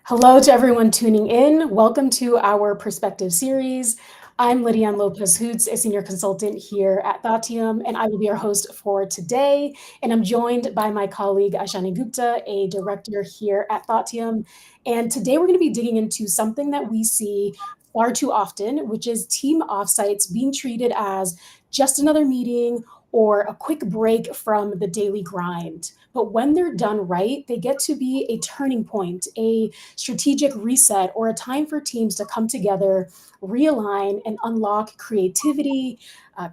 Hello to everyone tuning in. Welcome to our Perspective series. I'm Lydiane Lopez Hoots, a senior consultant here at Thoughtium, and I will be your host for today. And I'm joined by my colleague Ashani Gupta, a director here at Thoughtium. And today we're going to be digging into something that we see far too often, which is team offsites being treated as just another meeting or a quick break from the daily grind. But when they're done right, they get to be a turning point, a strategic reset, or a time for teams to come together, realign, and unlock creativity,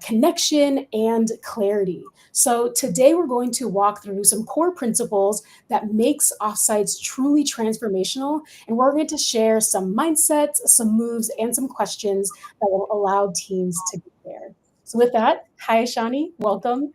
connection, and clarity. So today we're going to walk through some core principles that makes offsites truly transformational, and we're going to share some mindsets, some moves, and some questions that will allow teams to get there. So with that, hi Shani, welcome.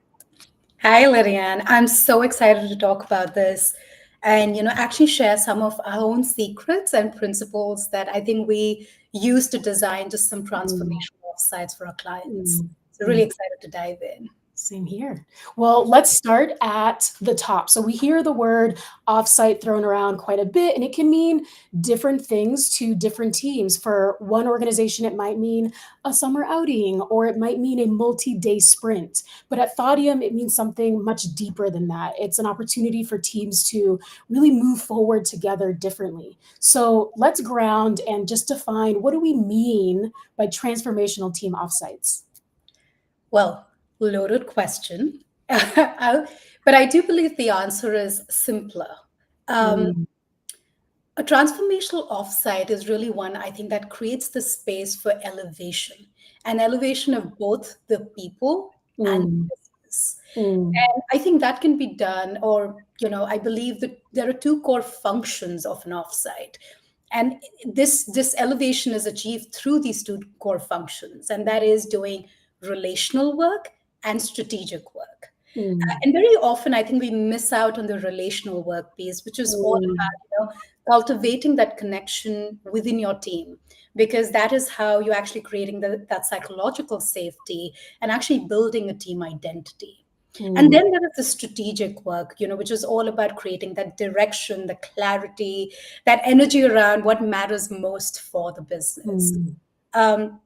Hi, Lydiane. I'm so excited to talk about this and, actually share some of our own secrets and principles that I think we use to design just some Mm, transformational offsites for our clients. mm, So mm. really excited to dive in. Same here. Well, let's start at the top. So we hear the word offsite thrown around quite a bit, and it can mean different things to different teams. For one organization, it might mean a summer outing, or it might mean a multi-day sprint. But at Thoughtium, it means something much deeper than that. It's an opportunity for teams to really move forward together differently. So let's ground and just define, what do we mean by transformational team offsites? Well, loaded question. But I do believe the answer is simpler. Um, Mm, a transformational offsite is really one I think that creates the space for elevation, an elevation of both the people and mm. the business. Mm, And I think that can be done, or, I believe that there are two core functions of an offsite. And this elevation is achieved through these two core functions, and that is doing relational work and strategic work. mm, And very often, I think we miss out on the relational work piece, which is all mm, about, cultivating that connection within your team, because that is how you're actually creating that psychological safety and actually building a team identity. And mm, then there is the strategic work, which is all about creating that direction, the clarity, that energy around what matters most for the business. mm, Um,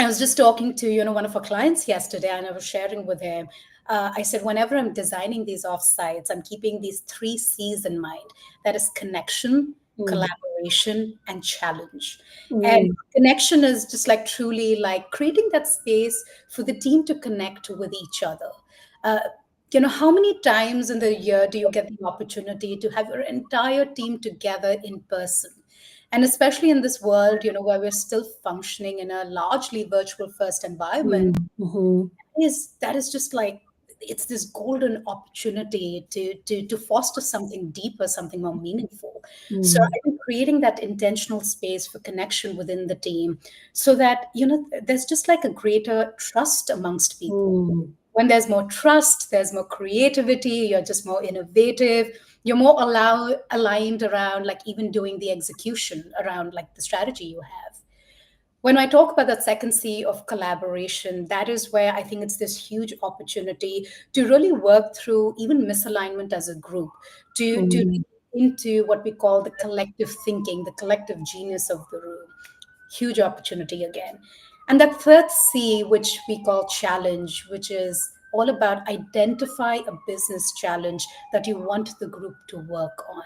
I was just talking to one of our clients yesterday, and I was sharing with him. I said, whenever I'm designing these offsites, I'm keeping these three C's in mind. That is connection, mm, collaboration, and challenge. And mm, connection is just like truly like creating that space for the team to connect with each other. Uh, how many times in the year do you get the opportunity to have your entire team together in person? And especially in this world, where we're still functioning in a largely virtual first environment, mm, mhm, is that is just like it's this golden opportunity to foster something deeper, something more meaningful. So mm, I think creating that intentional space for connection within the team, so that there's just like a greater trust amongst people. mm, When there's more trust, there's more creativity, you're just more innovative, you're more aligned around like even doing the execution around like the strategy you have. When I talk about that second C of collaboration, that is where I think it's this huge opportunity to really work through even misalignment as a group, to mm, into what we call the collective thinking, the collective genius of the room. Huge opportunity again. And that third C, which we call challenge, which is all about identify a business challenge that you want the group to work on.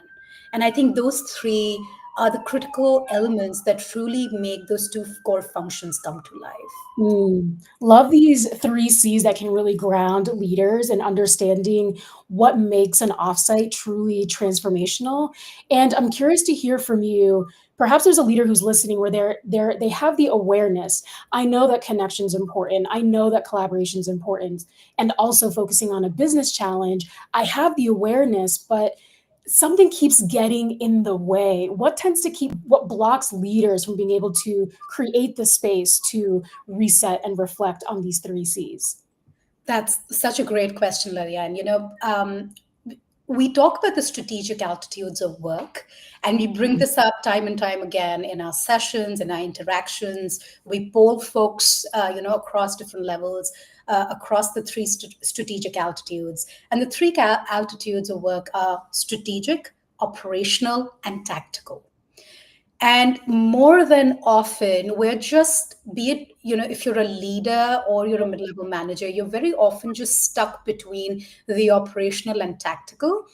And I think those three are the critical elements that truly make those two core functions come to life. mm. Love these three C's that can really ground leaders in understanding what makes an offsite truly transformational. And I'm curious to hear from you. Perhaps there's a leader who's listening where they have the awareness. I know that connection's important. I know that collaboration's important. And also focusing on a business challenge, I have the awareness, but something keeps getting in the way. What blocks leaders from being able to create the space to reset and reflect on these three C's? That's such a great question, Laria. And we talk about the strategic altitudes of work, and we bring this up time and time again in our sessions, in our interactions. We poll folks, across different levels, across the three strategic altitudes. And the three altitudes of work are strategic, operational, and tactical. And more than often, we're just, be it, if you're a leader or you're a mid level manager, you're very often just stuck between the operational and tactical.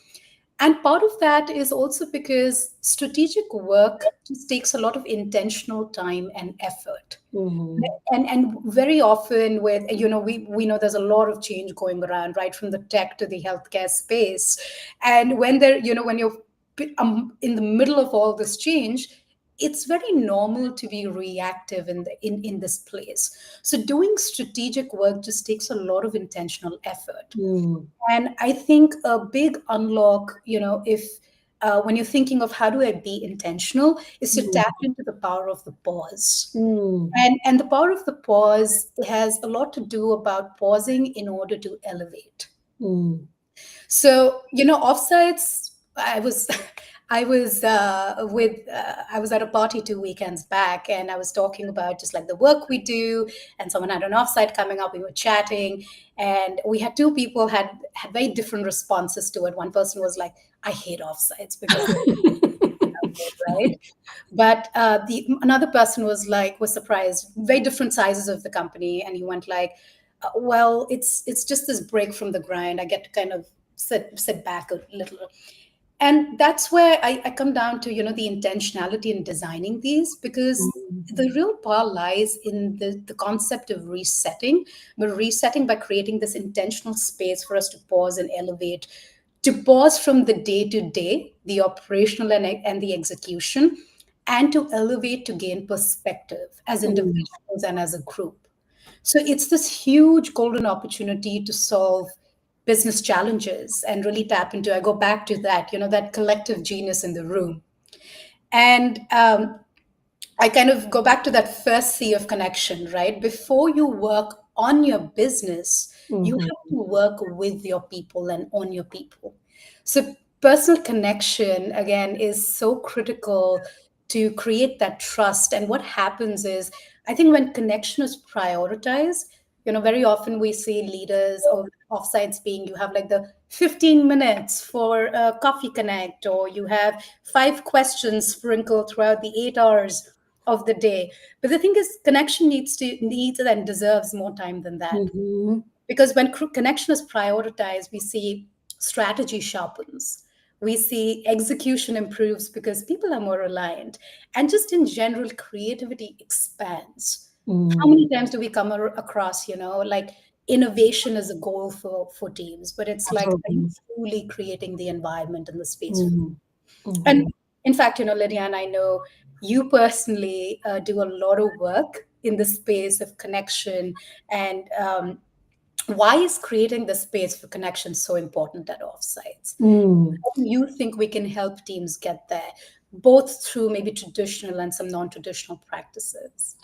And part of that is also because strategic work just takes a lot of intentional time and effort. Mhm. And very often with, we know there's a lot of change going around, right, from the tech to the healthcare space. And when you're in the middle of all this change, it's very normal to be reactive in this place. So doing strategic work just takes a lot of intentional effort. Mm. And I think a big unlock, if when you're thinking of how do I be intentional, is to Mm. tap into the power of the pause. Mm. And the power of the pause has a lot to do about pausing in order to elevate. Mm. So, offsites, I was at a party 2 weekends back, and I was talking about just like the work we do, and someone had an offsite coming up. We were chatting, and we had two people had very different responses to it. One person was like, "I hate offsites because they're right." But the another person was surprised, very different sizes of the company, and he went like, well, it's just this break from the grind. I get to kind of sit back a little. And that's where I come down to, the intentionality in designing these, because Mm. the real power lies in the concept of resetting. But resetting by creating this intentional space for us to pause and elevate, to pause from the day to day, the operational and the execution, and to elevate to gain perspective as Mm. individuals and as a group. So it's this huge golden opportunity to solve business challenges and really tap into. I go back to that, that collective genius in the room. And I kind of go back to that first C of connection, right? Before you work on your business, you Mhm. have to work with your people and on your people. So, personal connection, again, is so critical to create that trust. And what happens is, I think when connection is prioritized, very often we see leaders or offsites being, you have like the 15 minutes for a coffee connect, or you have 5 questions sprinkled throughout the 8 hours of the day. But the thing is, connection needs and deserves more time than that. Mhm. Because when connection is prioritized, we see strategy sharpens. We see execution improves because people are more aligned. And just in general, creativity expands. How Mm. many times do we come across, like innovation is a goal for teams, but it's like, are you Absolutely. truly creating the environment and the space for? Mhm. And Mhm. in fact, Lydiane, I know you personally do a lot of work in the space of connection. And why is creating the space for connection so important at offsites? Mm. How do you think we can help teams get there, both through maybe traditional and some non-traditional practices?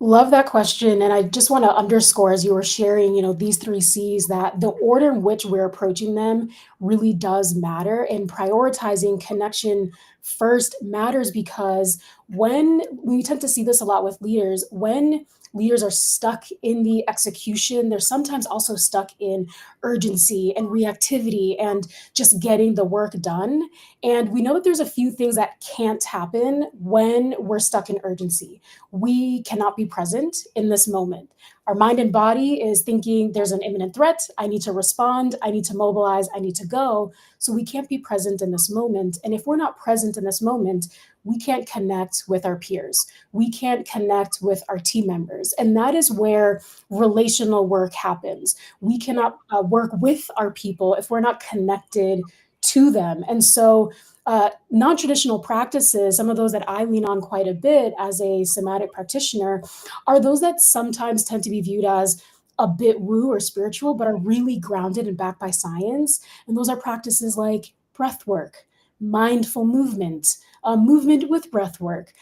Love that question. And I just want to underscore as you were sharing, these three C's, that the order in which we're approaching them really does matter. And prioritizing connection first matters because when we tend to see this a lot with leaders, when leaders are stuck in the execution, they're sometimes also stuck in urgency and reactivity and just getting the work done. And we know that there's a few things that can't happen when we're stuck in urgency. We cannot be present in this moment. Our mind and body is thinking there's an imminent threat. I need to respond. I need to mobilize. I need to go. So we can't be present in this moment. And if we're not present in this moment, we can't connect with our peers. We can't connect with our team members. And that is where relational work happens. We cannot work with our people if we're not connected to them. And so non-traditional practices, some of those that I lean on quite a bit as a somatic practitioner, are those that sometimes tend to be viewed as a bit woo or spiritual, but are really grounded and backed by science. And those are practices like breath work, mindful movement, movement with breath work,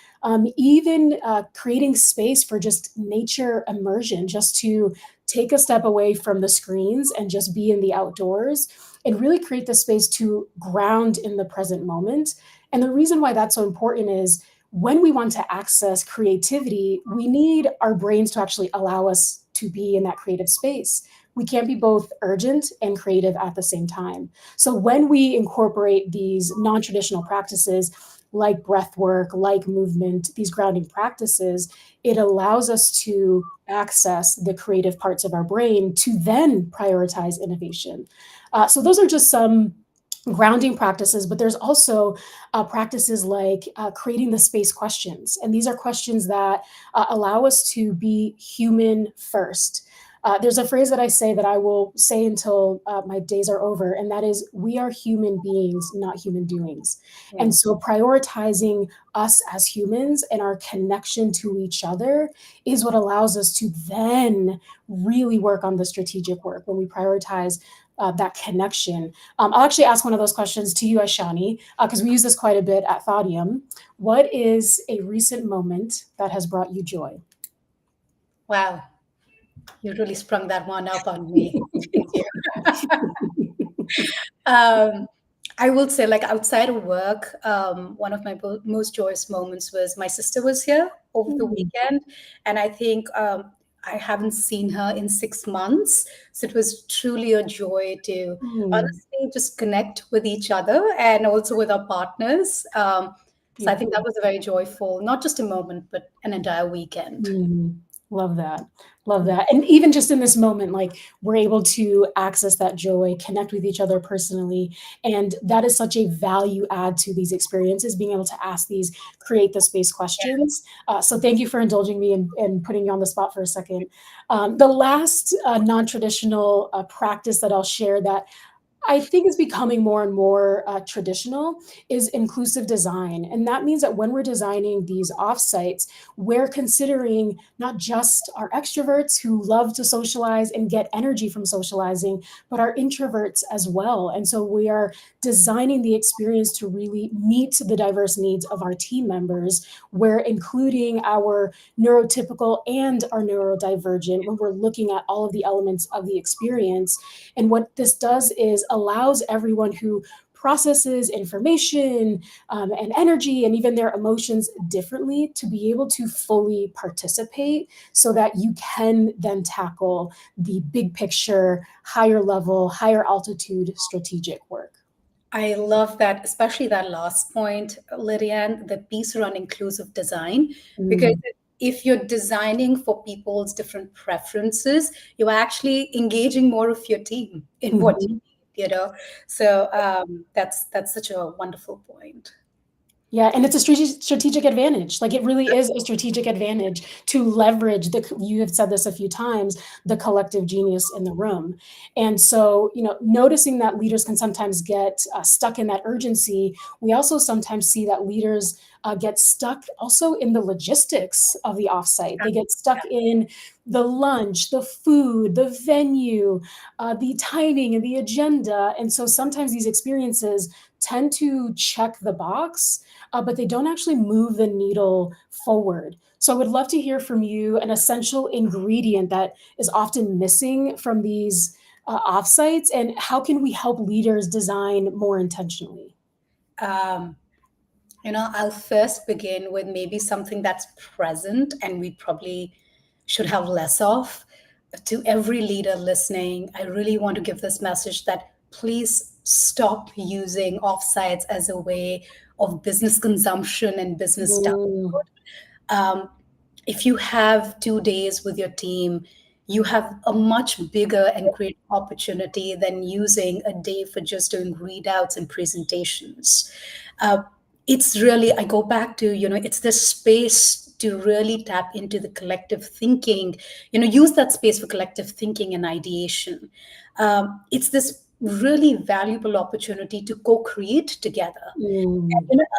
even creating space for just nature immersion, just to take a step away from the screens and just be in the outdoors and really create the space to ground in the present moment. And the reason why that's so important is when we want to access creativity, we need our brains to actually allow us to be in that creative space. We can't be both urgent and creative at the same time. So when we incorporate these non-traditional practices, like breath work, like movement, these grounding practices, it allows us to access the creative parts of our brain to then prioritize innovation. So those are just some grounding practices, but there's also practices like creating the space questions. And these are questions that allow us to be human first. There's a phrase that I say that I will say until my days are over, and that is, we are human beings, not human doings. Yeah. And so prioritizing us as humans and our connection to each other is what allows us to then really work on the strategic work when we prioritize that connection. I'll actually ask one of those questions to you, Ashani, because we use this quite a bit at Thoughtium. What is a recent moment that has brought you joy? Wow, you really sprung that one up on me. Thank you. Um, I will say, like outside of work, one of my most joyous moments was my sister was here over the Mm, weekend, and I think I haven't seen her in 6 months. So it was truly a joy to mm, honestly just connect with each other and also with our partners. So I think that beautiful. was a very joyful, not just a moment, but an entire weekend. Mhm. Love that. Love that. And even just in this moment, like we're able to access that joy, connect with each other personally. And that is such a value add to these experiences, being able to ask these, create the space questions. So thank you for indulging me and putting you on the spot for a second. The last non traditional practice that I'll share that I think is becoming more and more traditional is inclusive design. And that means that when we're designing these offsites, we're considering not just our extroverts who love to socialize and get energy from socializing, but our introverts as well. And so we are designing the experience to really meet the diverse needs of our team members. We're including our neurotypical and our neurodivergent when we're looking at all of the elements of the experience. And what this does is allows everyone who processes information and energy and even their emotions differently to be able to fully participate so that you can then tackle the big picture, higher level, higher altitude strategic work. I love that, especially that last point, Lydiane, the piece around inclusive design, because Mm, if you're designing for people's different preferences, you're actually engaging more of your team in what mhm. you know. So that's such a wonderful point. Yeah, and it's a strategic advantage. Like, it really is a strategic advantage to leverage you have said this a few times, the collective genius in the room. And so, noticing that leaders can sometimes get stuck in that urgency, we also sometimes see that leaders get stuck also in the logistics of the offsite. They get stuck in the lunch, the food, the venue, the timing, and the agenda. And so sometimes these experiences tend to check the box, but they don't actually move the needle forward. So I would love to hear from you an essential ingredient that is often missing from these offsites, and how can we help leaders design more intentionally? Um, I'll first begin with maybe something that's present and we probably should have less of. To every leader listening, I really want to give this message that please stop using offsites as a way of business consumption and business stuff. Mm, Um, if you have 2 days with your team, you have a much bigger and greater opportunity than using a day for just doing readouts and presentations. Uh, it's really, I go back to, it's the space to really tap into the collective thinking, use that space for collective thinking and ideation. It's this really valuable opportunity to co create together, mm,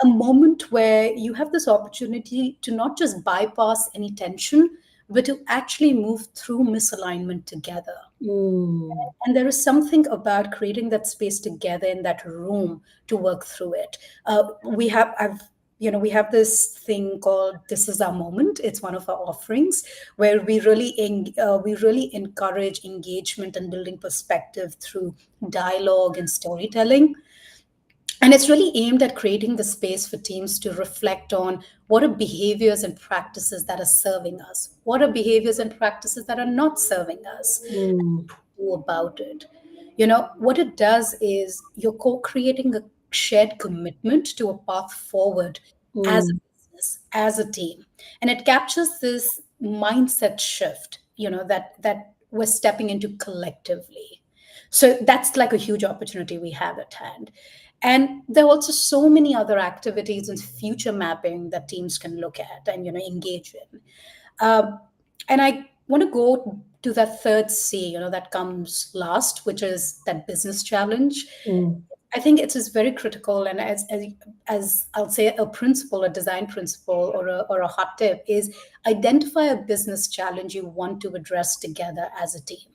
a moment where you have this opportunity to not just bypass any tension, but to actually move through misalignment together. mm, And there is something about creating that space together in that room to work through it. We have this thing called "This Is Our Moment." It's one of our offerings where we really encourage engagement and building perspective through dialogue and storytelling. And it's really aimed at creating the space for teams to reflect on what are behaviors and practices that are serving us, what are behaviors and practices that are not serving us, mm, do about it. What it does is you're co-creating shared commitment to a path forward as a Mm, business, as a team. And it captures this mindset shift, that we're stepping into collectively. So that's like a huge opportunity we have at hand. And there are also so many other activities and future mapping that teams can look at and engage in. Um, and I want to go to that third C, that comes last, which is that business challenge. mm, I think it is very critical, and as I'll say, a principle, a design principle, or a hot tip is identify a business challenge you want to address together as a team.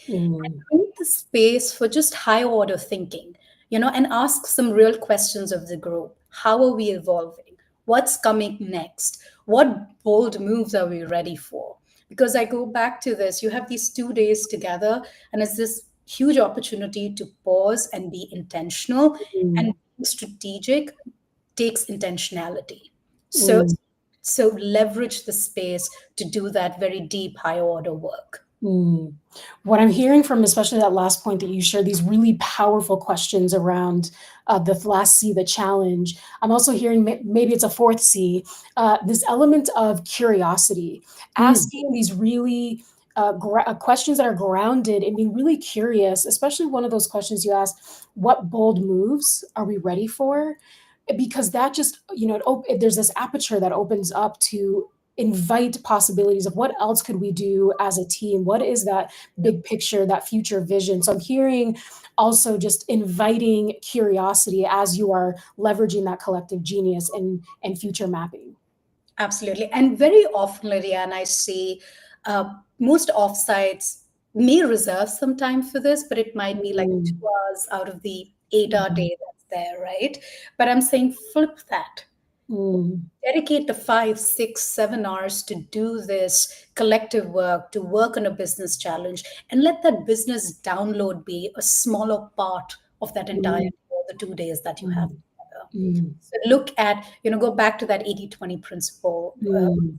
mm, Create the space for just high order thinking, and ask some real questions of the group. How are we evolving? What's coming next? What bold moves are we ready for? Because I go back to this, you have these 2 days together, and it's this huge opportunity to pause and be intentional, and mm, being strategic takes intentionality. So, mm. so leverage the space to do that very deep, high order work. Mm. What I'm hearing from especially that last point that you shared, these really powerful questions around the last C, the challenge. I'm also hearing maybe it's a fourth C, this element of curiosity, Mm. asking these really questions that are grounded in being really curious, especially one of those questions you ask, what bold moves are we ready for? Because that just, there's this aperture that opens up to invite possibilities of what else could we do as a team? What is that big picture, that future vision? So I'm hearing also just inviting curiosity as you are leveraging that collective genius and future mapping. Absolutely. And very often, Lydia, and I see most offsites may reserve some time for this, but it might be like Mm, 2 hours out of the 8 hour mhm, day that's there, right? But I'm saying flip that. mm, Dedicate the 5, 6, 7 hours to do this collective work, to work on a business challenge, and let that business download be a smaller part of that entire mm, day or the 2 days that you have mm, together. mm, So look at, go back to that 80/20 principle. mm.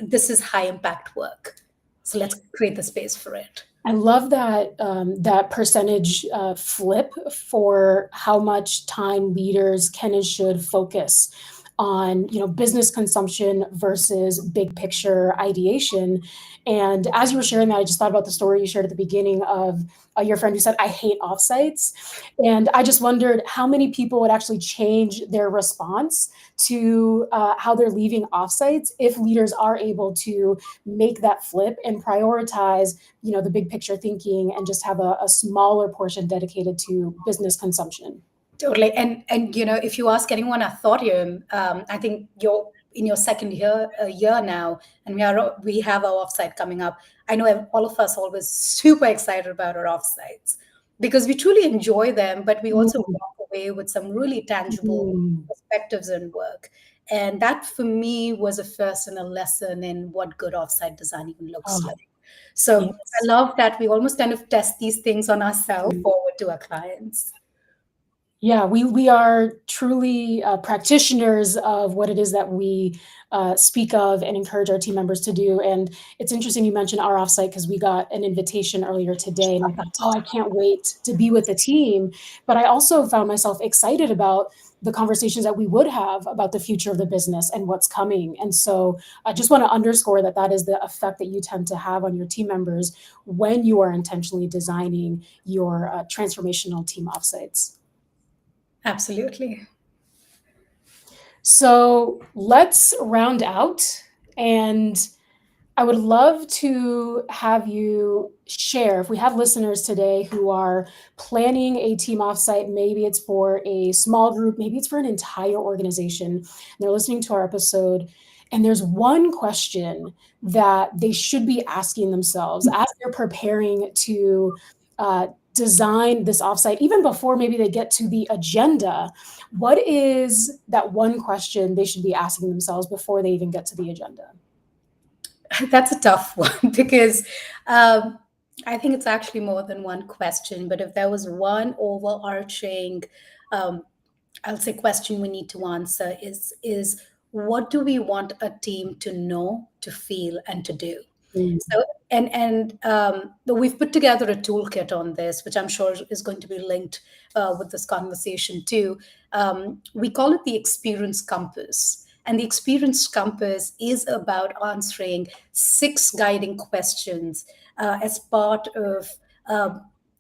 This is high impact work. So let's create the space for it. I love that that percentage flip for how much time leaders can and should focus on business consumption versus big picture ideation. And as you were sharing that, I just thought about the story you shared at the beginning of your friend who said, "I hate offsites," and I just wondered how many people would actually change their response to how they're leaving offsites if leaders are able to make that flip and prioritize the big picture thinking and just have a smaller portion dedicated to business consumption. Totally. And if you ask anyone at Thoughtium, I think you're in your second year now, and we have our offsite coming up. I know all of us always super excited about our offsites because we truly enjoy them, but we also Mm, walk away with some really tangible mm. perspectives in work. And that for me was a first and a lesson in what good offsite design even looks Oh, like. So I yes. love that we almost kind of test these things on ourselves Mm. forward to our clients. Yeah, we are truly practitioners of what it is that we speak of and encourage our team members to do. And it's interesting you mentioned our offsite because we got an invitation earlier today, and I thought, oh, I can't wait to be with the team. But I also found myself excited about the conversations that we would have about the future of the business and what's coming. And so I just want to underscore that that is the effect that you tend to have on your team members when you are intentionally designing your transformational team offsites. Absolutely. So let's round out, and I would love to have you share if we have listeners today who are planning a team offsite, maybe it's for a small group, maybe it's for an entire organization, and they're listening to our episode. And there's one question that they should be asking themselves as they're preparing to design this offsite, even before maybe they get to the agenda. What is that one question they should be asking themselves before they even get to the agenda? That's a tough one because I think it's actually more than one question. But if there was one overarching, um, I'll say question we need to answer is what do we want a team to know, to feel, and to do? Mm, So, we've put together a toolkit on this, which I'm sure is going to be linked with this conversation too. We call it the Experience Compass. And the Experience Compass is about answering 6 guiding questions as part of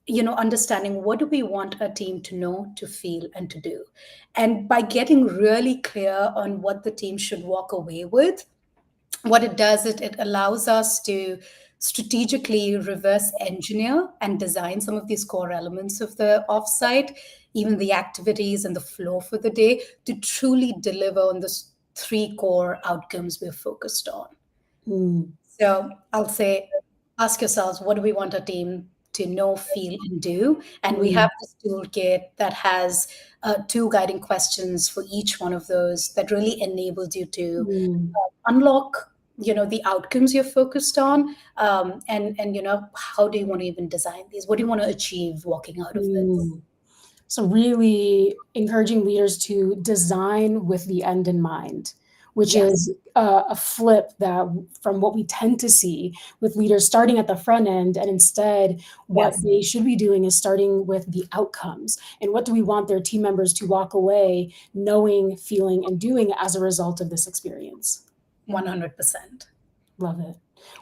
understanding what do we want a team to know, to feel, and to do. And by getting really clear on what the team should walk away with, what it does, it allows us to strategically reverse engineer and design some of these core elements of the offsite, even the activities and the flow for the day, to truly deliver on the 3 core outcomes we're focused on. mm, So I'll say, ask yourselves, what do we want our team to know, feel, and do? And we have mm, this toolkit that has 2 guiding questions for each one of those that really enables you to mm, unlock, the outcomes you're focused on, and how do you want to even design these? What do you want to achieve walking out of this? mm. So really encouraging leaders to design with the end in mind, which Yes, is a flip that from what we tend to see with leaders starting at the front end, and instead what yes, they should be doing is starting with the outcomes and what do we want their team members to walk away knowing, feeling, and doing as a result of this experience. 100%. Love it.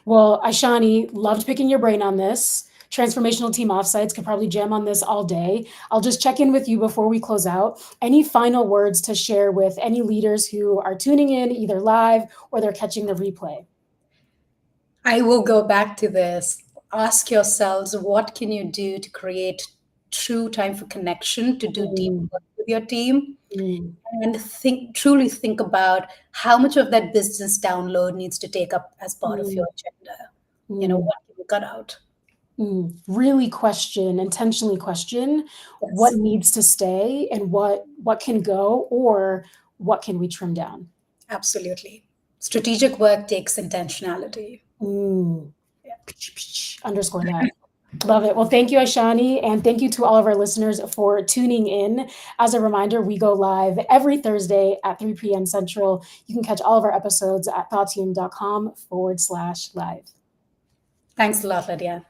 Well, Aishani, loved picking your brain on this. Transformational team offsites could probably jam on this all day. I'll just check in with you before we close out. Any final words to share with any leaders who are tuning in either live or they're catching the replay? I will go back to this. Ask yourselves, what can you do to create true time for connection, to do deep Mm, work with your team? mm, And truly think about how much of that business download needs to take up as part of mm, your agenda. mm, What can you cut out? Really question, intentionally question what Yes, needs to stay and what can go or what can we trim down. absolutely. Strategic work takes intentionality. Mm. Yeah. Underscore that. Love it. Well, thank you, Aishani, and thank you to all of our listeners for tuning in. As a reminder, we go live every Thursday at 3 p.m. Central. You can catch all of our episodes at thoughtium.com/live. Thanks a lot, Lydia.